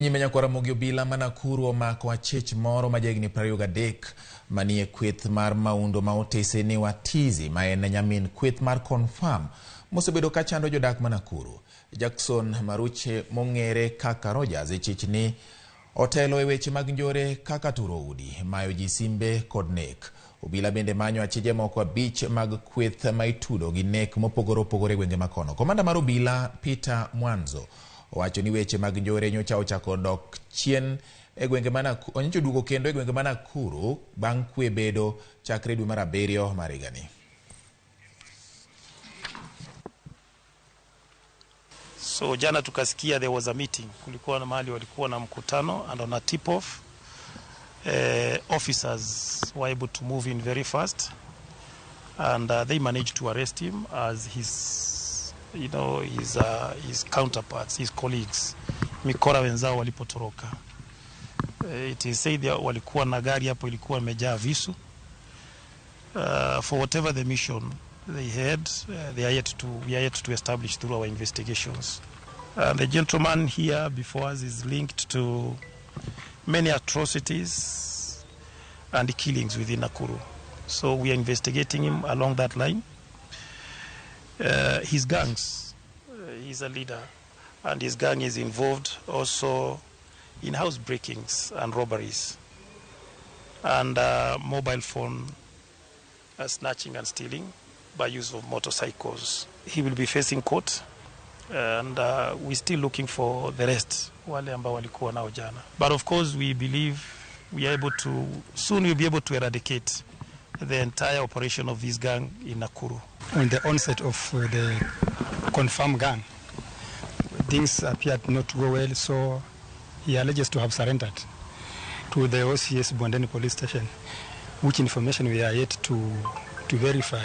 Nyimenya kwa Ramogi obila ma Nakuru omako Achij moro ma jahigni 23 manie kweth mar maundo ma otese ni watizi ma en nyamin kweth mar confirm mosebedo ka chando jodak ma Nakuru. Jackson Maruche mong'ere kaka Rogers Achij ni otelo e weche mag njore kaka turo udi, mayo ji simbe kod nek. Obila bende manyo achije moko 5 mag kweth ma itudo gi nek mopogore opogore gwenge makono. Komanda mar obila Peter Mwanzo owacho ni weche mag njore nyocha ochako dok chien e gwenge ma Nakuru, onyicho duogo kendo e gwenge ma Nakuru bang' kwe bedo chakre dwe mar 7 mar higani. So jana tukasikia there was a meeting, kulikuwa na mahali walikuwa na mkutano, and on a tip off officers were able to move in very fast, and they managed to arrest him as his counterparts, his colleagues, mikora wenzao walipotoroka. It is said walikuwa na gari hapo ilikuwa imejaa visu. For whatever the mission they had, we are yet to establish through our investigations. The gentleman here before us is linked to many atrocities and killings within Nakuru. So we are investigating him along that line. His gangs, he's a leader, and his gang is involved also in house breakings and robberies, and mobile phone snatching and stealing by use of motorcycles. He will be facing court, and we're still looking for the rest, wale ambao walikuwa nao jana. But of course we believe soon we'll be able to eradicate the entire operation of this gang in Nakuru. On the onset of the confirmed gang, things appeared not to go well, so he alleges to have surrendered to the OCS Bondeni police station, which information we are yet to verify.